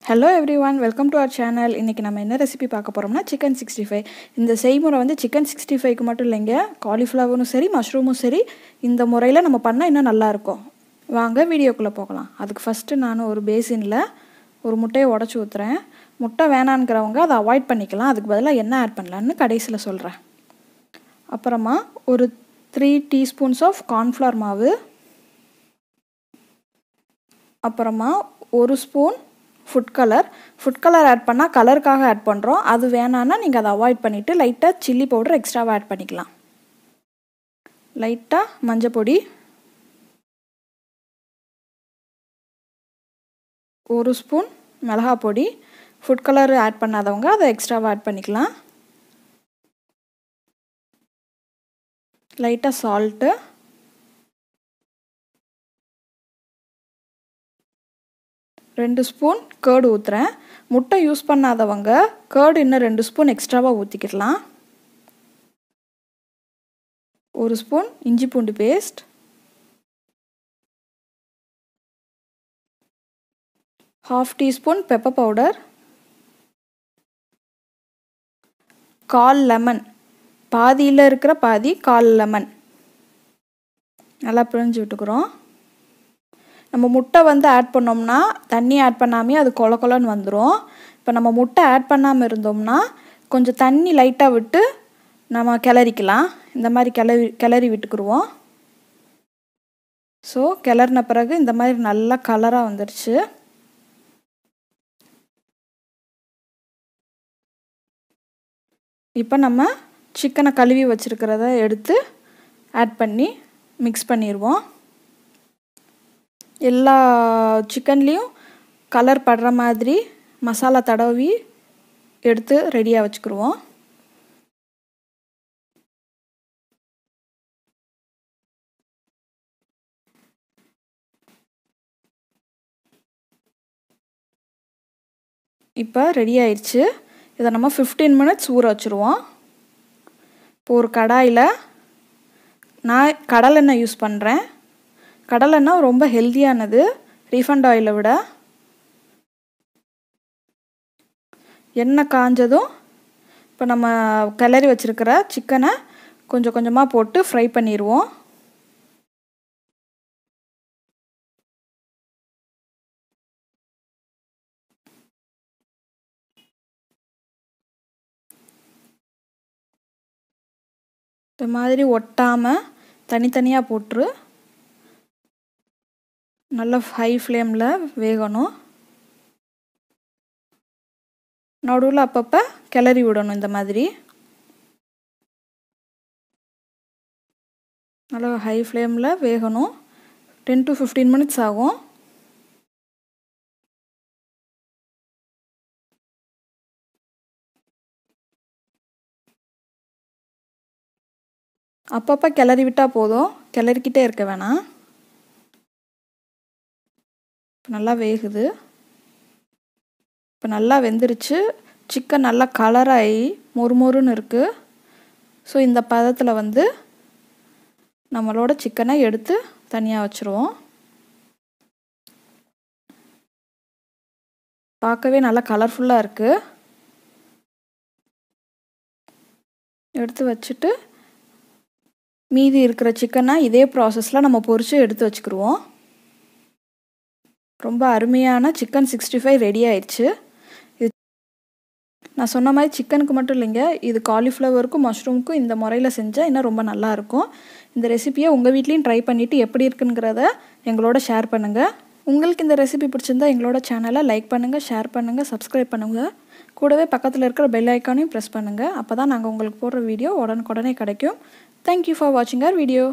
Hello everyone, welcome to our channel. இன்னைக்கு நம்ம என்ன ரெசிபி பார்க்க போறோம்னா chicken 65. இந்த செய்முறை வந்து chicken 65 க்கு மட்டும் இல்லங்க, cauliflowerனும் சரி, மஷ்ரூமும் சரி இந்த முறையில நம்ம பண்ணா இன்னும் நல்லா இருக்கும். வாங்க வீடியோக்குள்ள போகலாம். அதுக்கு ஃபர்ஸ்ட் நான் ஒரு பேசின்ல ஒரு முட்டையை உடைச்சு ஊத்துறேன். முட்டை வேணாம்ங்கறவங்க அதை அவாய்ட் பண்ணிக்கலாம். அதுக்கு பதிலா என்ன ஆட் பண்ணலாம்னு கடைசில சொல்றேன். அப்புறமா ஒரு 3 teaspoons of cauliflower மாவு. அப்புறமா ஒரு ஸ்பூன் food color add பண்ணா கலருக்காக ஆட் பண்றோம். அது வேணாம்னா நீங்க அதை அவாய்ட் பண்ணிட்டு லைட்டா chilli powder எக்ஸ்ட்ராவா ஆட் பண்ணிக்கலாம். லைட்டா மஞ்சள் பொடி, ஒரு ஸ்பூன் மிளகாய் பொடி. food color ஆட் பண்ணாதவங்க அதை எக்ஸ்ட்ராவா ஆட் பண்ணிக்கலாம். லைட்டா salt, ரெண்டு ஸ்பூன் curd ஊத்துறேன். முட்டை யூஸ் பண்ணாதவங்க curd இன்னும் 2 ஸ்பூன் எக்ஸ்ட்ராவா ஊத்திக்கலாம். ஒரு ஸ்பூன் இஞ்சி பூண்டு paste, half teaspoon pepper powder, கால் லெமன், பாதியில இருக்கிற பாதி கால் லெமன் நல்லா பிழிஞ்சு விட்டுக்குறோம். நம்ம முட்டை வந்து ஆட் பண்ணோம்னா தண்ணி ஆட் பண்ணாமே அது கொல கொலன்னு வந்துரும். இப்போ நம்ம முட்டை ஆட் பண்ணாம இருந்தோம்னா கொஞ்சம் தண்ணி லைட்டா விட்டு நம்ம கிளறிக்கலாம். இந்த மாதிரி கிளறி விட்டுக்குறோம். சோ கிளறின பிறகு இந்த மாதிரி நல்ல கலரா வந்துருச்சு. இப்போ நம்ம சிக்கனை கழுவி வச்சிருக்கிறத எடுத்து ஆட் பண்ணி மிக்ஸ் பண்ணிடுவோம். எல்லா சிக்கன்லயும் கலர் படுற மாதிரி மசாலா தடவி எடுத்து ரெடியா வச்சுக்குறோம். இப்போ ரெடி ஆயிருச்சு. இத நம்ம 15 minutes ஊற வச்சிருவோம். இப்போ ஒரு கடாயில நான் கடலெண்ணெய் யூஸ் பண்றேன். கடலெண்ணெய் ரொம்ப ஹெல்தியானது ரீஃபைண்ட் ஆயிலை விட. எண்ணெய் காஞ்சதும் இப்போ நம்ம கிளறி வச்சிருக்கிற சிக்கனை கொஞ்சம் கொஞ்சமா போட்டு ஃப்ரை பண்ணிடுவோம். இந்த மாதிரி ஒட்டாம தனித்தனியா போட்டு நல்ல ஹை ஃப்ளேம்ல வேகணும். நடுவுல அப்பப்ப கிளறி விடணும். இந்த மாதிரி நல்ல ஹை ஃப்ளேம்ல வேகணும். 10 to 15 minutes ஆகும். அப்பப்ப கிளறி விட்டா போதும். கிளறிக்கிட்டே இருக்க வேணாம். நல்லா வேகுது. இப்போ நல்லா வெந்துருச்சு. சிக்கன் நல்லா கலராகி மொறுமொறுன்னு இருக்கு. ஸோ இந்த பதத்தில் வந்து நம்மளோட சிக்கனை எடுத்து தனியாக வச்சுருவோம். பார்க்கவே நல்லா கலர்ஃபுல்லாக இருக்கு. எடுத்து வச்சுட்டு மீதி இருக்கிற சிக்கனை இதே ப்ராசஸில் நம்ம பொரிச்சு எடுத்து வச்சுக்கிடுவோம். ரொம்ப அருமையான chicken 65 ரெடி ஆயிடுச்சு. நான் சொன்ன மாதிரி சிக்கனுக்கு மட்டும் இல்லைங்க, இது காலிஃப்ளவருக்கும் மஷ்ரூமுக்கும் இந்த முறையில செஞ்சா இன்னும் ரொம்ப நல்லா இருக்கும். இந்த ரெசிபியை உங்க வீட்லயும் ட்ரை பண்ணிட்டு எப்படி இருக்குங்கறத எங்களோட ஷேர் பண்ணுங்க. உங்களுக்கு இந்த ரெசிபி பிடிச்சிருந்தா எங்களோட சேனலை லைக் பண்ணுங்க, ஷேர் பண்ணுங்க, சப்ஸ்கிரைப் பண்ணுங்க. கூடவே பக்கத்துல இருக்கிற பெல் ஐகானையும் பிரஸ் பண்ணுங்க. அப்பதான் நாங்க உங்களுக்கு போடுற வீடியோ உடனுக்குடனே கிடைக்கும். Thank you for watching our video.